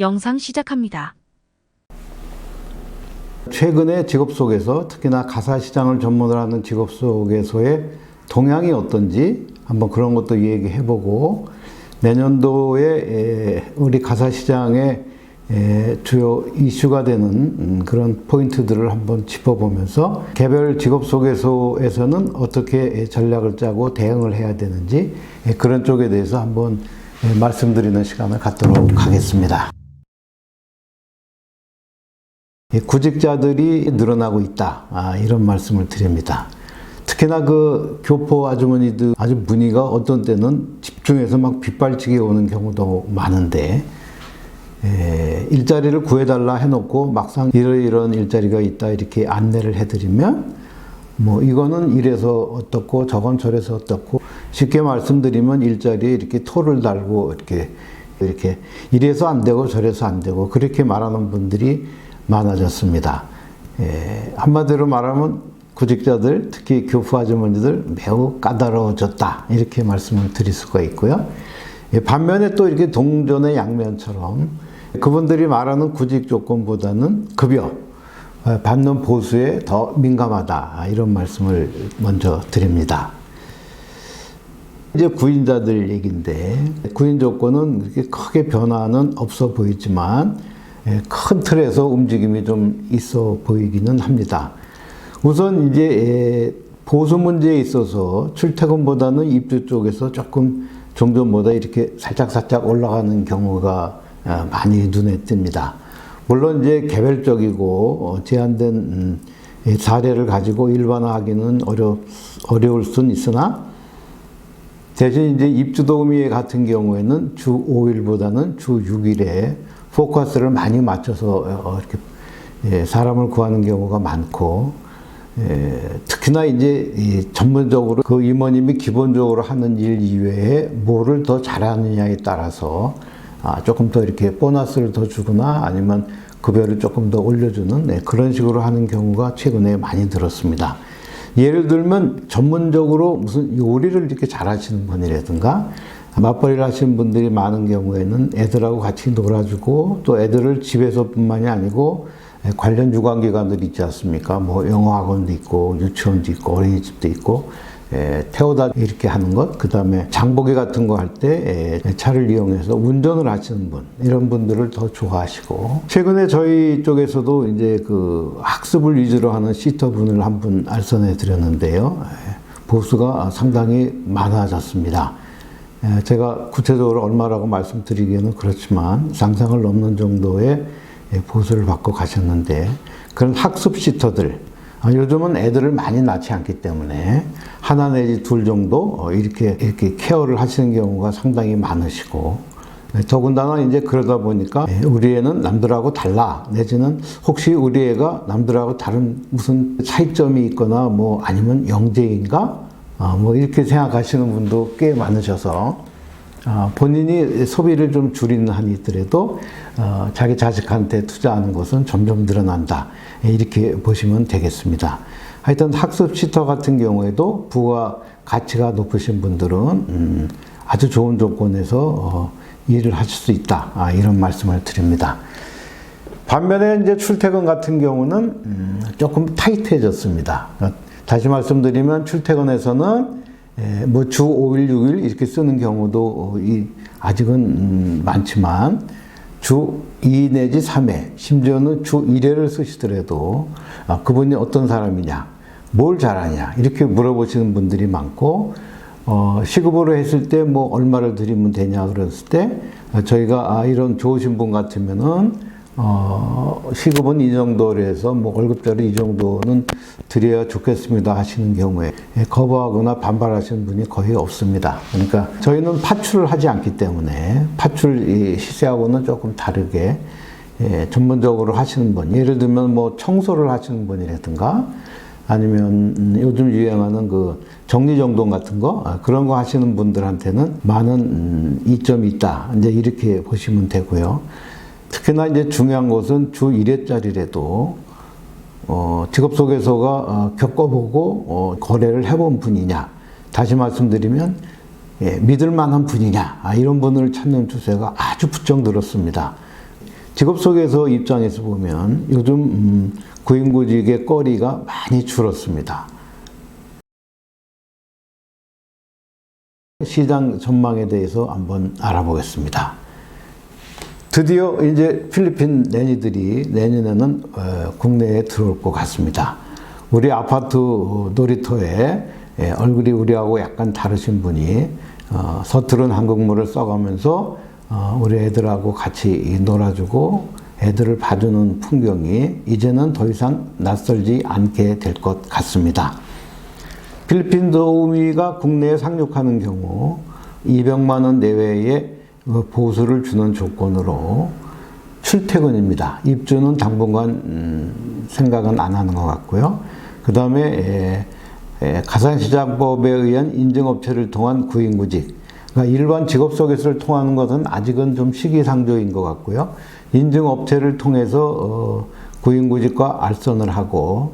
영상 시작합니다. 최근에 직업 속에서 특히나 가사 시장을 전문으로 하는 직업 속에서의 동향이 어떤지 한번 그런 것도 얘기해보고, 내년도에 우리 가사 시장의 주요 이슈가 되는 그런 포인트들을 한번 짚어보면서 개별 직업 속에서는 어떻게 전략을 짜고 대응을 해야 되는지 그런 쪽에 대해서 한번 말씀드리는 시간을 갖도록 하겠습니다. 구직자들이 늘어나고 있다, 이런 말씀을 드립니다. 특히나 그 교포 아주머니들 아주 문의가 어떤 때는 집중해서 막 빗발치게 오는 경우도 많은데, 일자리를 구해달라 해놓고 막상 이런 일자리가 있다 이렇게 안내를 해드리면 뭐 이거는 이래서 어떻고 저건 저래서 어떻고, 쉽게 말씀드리면 일자리에 이렇게 토를 달고 이렇게 이래서 안 되고 저래서 안 되고 그렇게 말하는 분들이 많아졌습니다. 한마디로 말하면 구직자들, 특히 교포 아주머니들 매우 까다로워졌다, 이렇게 말씀을 드릴 수가 있고요. 반면에 또 이렇게 동전의 양면처럼 그분들이 말하는 구직 조건보다는 급여, 받는 보수에 더 민감하다, 이런 말씀을 먼저 드립니다. 이제 구인자들 얘기인데, 구인 조건은 그렇게 크게 변화는 없어 보이지만 큰 틀에서 움직임이 좀 있어 보이기는 합니다. 우선 이제 보수 문제에 있어서 출퇴근보다는 입주 쪽에서 조금 종전보다 이렇게 살짝 올라가는 경우가 많이 눈에 띕니다. 물론 이제 개별적이고 제한된 사례를 가지고 일반화하기는 어려울 수는 있으나, 대신 이제 입주 도우미 같은 경우에는 주 5일보다는 주 6일에 포커스를 많이 맞춰서 이렇게 사람을 구하는 경우가 많고, 특히나 이제 전문적으로 그 임원님이 기본적으로 하는 일 이외에 뭐를 더 잘하느냐에 따라서 조금 더 이렇게 보너스를 더 주거나 아니면 급여를 조금 더 올려주는 그런 식으로 하는 경우가 최근에 많이 들었습니다. 예를 들면 전문적으로 무슨 요리를 이렇게 잘하시는 분이라든가 맞벌이를 하시는 분들이 많은 경우에는 애들하고 같이 놀아주고, 또 애들을 집에서뿐만이 아니고 관련 유관기관들이 있지 않습니까? 뭐 영어학원도 있고 유치원도 있고 어린이집도 있고, 태워다 이렇게 하는 것, 그 다음에 장보기 같은 거 할 때 차를 이용해서 운전을 하시는 분, 이런 분들을 더 좋아하시고, 최근에 저희 쪽에서도 이제 그 학습을 위주로 하는 시터 분을 한 분 알선해 드렸는데요. 보수가 상당히 많아졌습니다. 제가 구체적으로 얼마라고 말씀드리기에는 그렇지만 상상을 넘는 정도의 보수를 받고 가셨는데, 그런 학습 시터들, 요즘은 애들을 많이 낳지 않기 때문에 하나 내지 둘 정도 이렇게 케어를 하시는 경우가 상당히 많으시고, 더군다나 이제 그러다 보니까 우리 애는 남들하고 달라, 내지는 혹시 우리 애가 남들하고 다른 무슨 차이점이 있거나 뭐 아니면 영재인가? 뭐 이렇게 생각하시는 분도 꽤 많으셔서, 본인이 소비를 좀 줄이는 한이 있더라도 자기 자식한테 투자하는 것은 점점 늘어난다, 이렇게 보시면 되겠습니다. 하여튼 학습 시터 같은 경우에도 부가 가치가 높으신 분들은 아주 좋은 조건에서 일을 하실 수 있다, 이런 말씀을 드립니다. 반면에 이제 출퇴근 같은 경우는 조금 타이트해졌습니다. 다시 말씀드리면 출퇴근에서는 뭐 주 5일, 6일 이렇게 쓰는 경우도 아직은 많지만, 주 2 내지 3회, 심지어는 주 1회를 쓰시더라도 그분이 어떤 사람이냐, 뭘 잘하냐, 이렇게 물어보시는 분들이 많고, 시급으로 했을 때 뭐 얼마를 드리면 되냐 그랬을 때 저희가 이런 좋으신 분 같으면은 시급은 이 정도로 해서 뭐 월급자리 이 정도는 드려야 좋겠습니다 하시는 경우에 거부하거나 반발하시는 분이 거의 없습니다. 그러니까 저희는 파출을 하지 않기 때문에 파출 시세하고는 조금 다르게 전문적으로 하시는 분, 예를 들면 뭐 청소를 하시는 분이라든가 아니면 요즘 유행하는 그 정리정돈 같은 거, 그런 거 하시는 분들한테는 많은 이점이 있다, 이제 이렇게 보시면 되고요. 특히나 이제 중요한 것은 주 1회짜리라도 직업 소개서가 겪어보고 거래를 해본 분이냐, 다시 말씀드리면 믿을 만한 분이냐, 이런 분을 찾는 추세가 아주 부쩍 늘었습니다. 직업소개서 입장에서 보면 요즘 구인구직의 거리가 많이 줄었습니다. 시장 전망에 대해서 한번 알아보겠습니다. 드디어 이제 필리핀 내니들이 내년에는 국내에 들어올 것 같습니다. 우리 아파트 놀이터에 얼굴이 우리하고 약간 다르신 분이 서투른 한국말을 써가면서 우리 애들하고 같이 놀아주고 애들을 봐주는 풍경이 이제는 더 이상 낯설지 않게 될 것 같습니다. 필리핀 도우미가 국내에 상륙하는 경우 200만 원 내외의 보수를 주는 조건으로 출퇴근입니다. 입주는 당분간 생각은 안 하는 것 같고요. 그 다음에 가산시장법에 의한 인증업체를 통한 구인구직, 그러니까 일반 직업소개서를 통하는 것은 아직은 좀 시기상조인 것 같고요. 인증업체를 통해서 구인구직과 알선을 하고,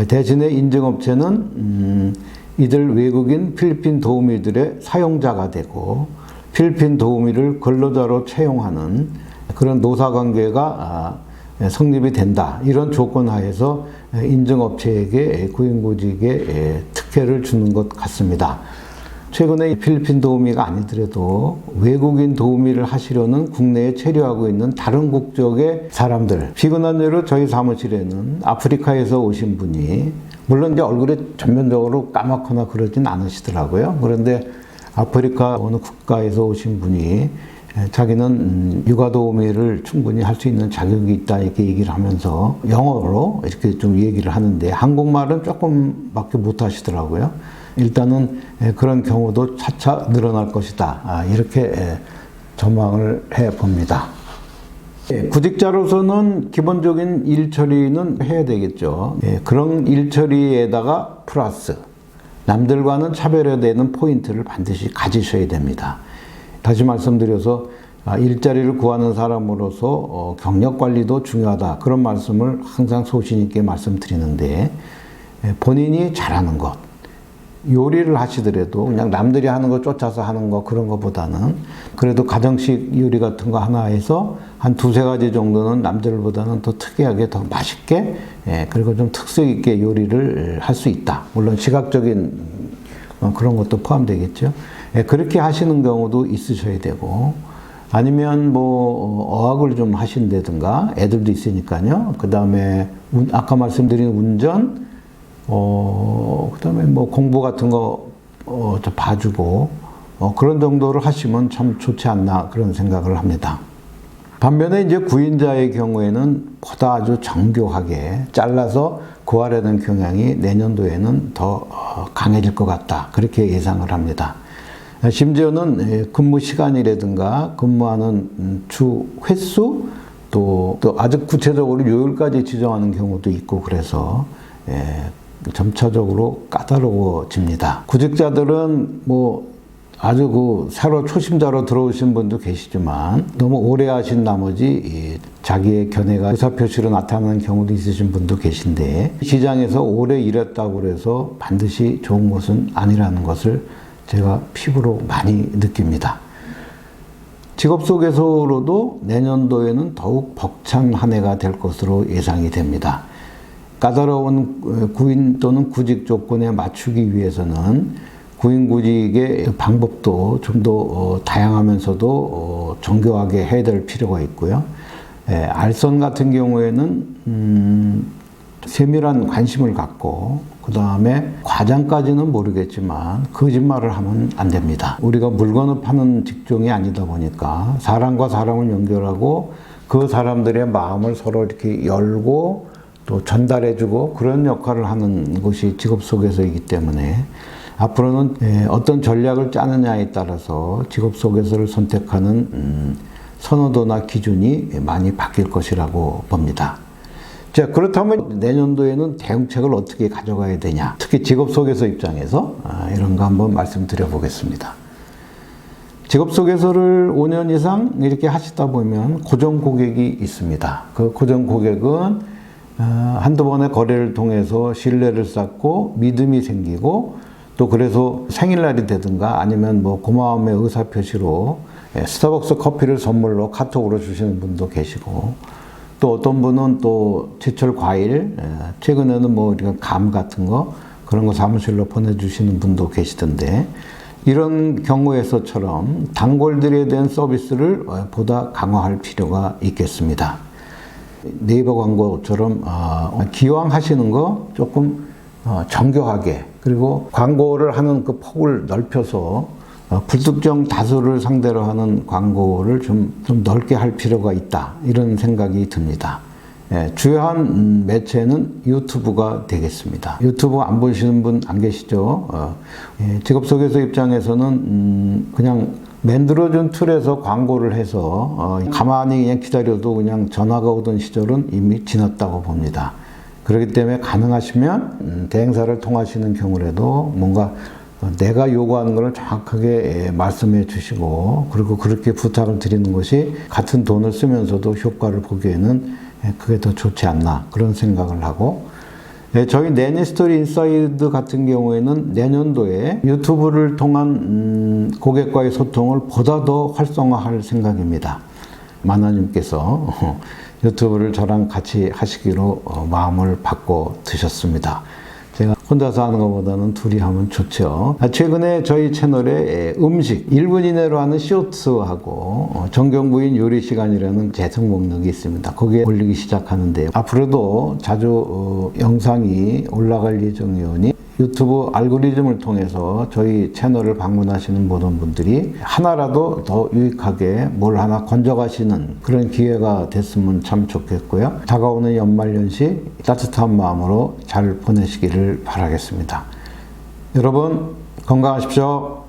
대신에 인증업체는 이들 외국인 필리핀 도우미들의 사용자가 되고 필리핀 도우미를 근로자로 채용하는 그런 노사관계가 성립이 된다. 이런 조건 하에서 인증업체에게 구인구직의 특혜를 주는 것 같습니다. 최근에 필리핀 도우미가 아니더라도 외국인 도우미를 하시려는 국내에 체류하고 있는 다른 국적의 사람들, 피곤한 예로 저희 사무실에는 아프리카에서 오신 분이, 물론 이제 얼굴이 전면적으로 까맣거나 그러진 않으시더라고요. 그런데 아프리카 어느 국가에서 오신 분이 자기는 육아 도우미를 충분히 할 수 있는 자격이 있다 이렇게 얘기를 하면서 영어로 이렇게 좀 얘기를 하는데 한국말은 조금밖에 못 하시더라고요. 일단은 그런 경우도 차차 늘어날 것이다. 이렇게 전망을 해 봅니다. 구직자로서는 기본적인 일 처리는 해야 되겠죠. 그런 일 처리에다가 플러스 남들과는 차별화되는 포인트를 반드시 가지셔야 됩니다. 다시 말씀드려서 일자리를 구하는 사람으로서 경력 관리도 중요하다. 그런 말씀을 항상 소신 있게 말씀드리는데, 본인이 잘하는 것, 요리를 하시더라도 그냥 남들이 하는 거 쫓아서 하는 거 그런 것보다는 그래도 가정식 요리 같은 거 하나 해서 한 두세 가지 정도는 남들보다는 더 특이하게 더 맛있게 그리고 좀 특색 있게 요리를 할 수 있다. 물론 시각적인 그런 것도 포함되겠죠. 그렇게 하시는 경우도 있으셔야 되고, 아니면 뭐 어학을 좀 하신다든가 애들도 있으니까요. 그 다음에 아까 말씀드린 운전, 그 다음에 뭐 공부 같은 거, 좀 봐주고, 그런 정도를 하시면 참 좋지 않나 그런 생각을 합니다. 반면에 이제 구인자의 경우에는 보다 아주 정교하게 잘라서 구하려는 경향이 내년도에는 더 강해질 것 같다. 그렇게 예상을 합니다. 심지어는 근무 시간이라든가 근무하는 주 횟수, 또 아주 구체적으로 요일까지 지정하는 경우도 있고 그래서 점차적으로 까다로워집니다. 구직자들은 뭐 아주 새로 초심자로 들어오신 분도 계시지만 너무 오래 하신 나머지 자기의 견해가 의사표시로 나타나는 경우도 있으신 분도 계신데, 시장에서 오래 일했다고 해서 반드시 좋은 것은 아니라는 것을 제가 피부로 많이 느낍니다. 직업소개서로도 내년도에는 더욱 벅찬 한 해가 될 것으로 예상이 됩니다. 까다로운 구인 또는 구직 조건에 맞추기 위해서는 구인구직의 방법도 좀 더 다양하면서도 정교하게 해야 될 필요가 있고요. 알선 같은 경우에는 세밀한 관심을 갖고, 그 다음에 과장까지는 모르겠지만 거짓말을 하면 안 됩니다. 우리가 물건을 파는 직종이 아니다 보니까 사람과 사람을 연결하고 그 사람들의 마음을 서로 이렇게 열고 또 전달해주고 그런 역할을 하는 것이 직업소개서이기 때문에 앞으로는 어떤 전략을 짜느냐에 따라서 직업소개서를 선택하는 선호도나 기준이 많이 바뀔 것이라고 봅니다. 자, 그렇다면 내년도에는 대응책을 어떻게 가져가야 되냐, 특히 직업소개서 입장에서 이런 거 한번 말씀드려 보겠습니다. 직업소개서를 5년 이상 이렇게 하시다 보면 고정 고객이 있습니다. 그 고정 고객은 한두 번의 거래를 통해서 신뢰를 쌓고 믿음이 생기고, 또 그래서 생일날이 되든가 아니면 뭐 고마움의 의사표시로 스타벅스 커피를 선물로 카톡으로 주시는 분도 계시고, 또 어떤 분은 또 제철 과일, 최근에는 뭐 우리가 감 같은 거 그런 거 사무실로 보내주시는 분도 계시던데, 이런 경우에서처럼 단골들에 대한 서비스를 보다 강화할 필요가 있겠습니다. 네이버 광고처럼 기왕 하시는 거 조금 정교하게, 그리고 광고를 하는 그 폭을 넓혀서 불특정 다수를 상대로 하는 광고를 좀 넓게 할 필요가 있다, 이런 생각이 듭니다. 주요한 매체는 유튜브가 되겠습니다. 유튜브 안 보시는 분 안 계시죠? 직업소개서 입장에서는 그냥 만들어준 툴에서 광고를 해서 가만히 그냥 기다려도 그냥 전화가 오던 시절은 이미 지났다고 봅니다. 그렇기 때문에 가능하시면 대행사를 통하시는 경우라도 뭔가 내가 요구하는 것을 정확하게 말씀해 주시고, 그리고 그렇게 부탁을 드리는 것이 같은 돈을 쓰면서도 효과를 보기에는 그게 더 좋지 않나, 그런 생각을 하고, 저희 내니스토리 인사이드 같은 경우에는 내년도에 유튜브를 통한 고객과의 소통을 보다 더 활성화할 생각입니다. 만화님께서 유튜브를 저랑 같이 하시기로 마음을 바꿔 드셨습니다. 제가 혼자서 하는 것보다는 둘이 하면 좋죠. 최근에 저희 채널에 음식 1분 이내로 하는 쇼트하고 정경부인 요리 시간이라는 재생 목록이 있습니다. 거기에 올리기 시작하는데요. 앞으로도 자주 영상이 올라갈 예정이오니 유튜브 알고리즘을 통해서 저희 채널을 방문하시는 모든 분들이 하나라도 더 유익하게 뭘 하나 건져가시는 그런 기회가 됐으면 참 좋겠고요. 다가오는 연말연시 따뜻한 마음으로 잘 보내시기를 바라겠습니다. 여러분 건강하십시오.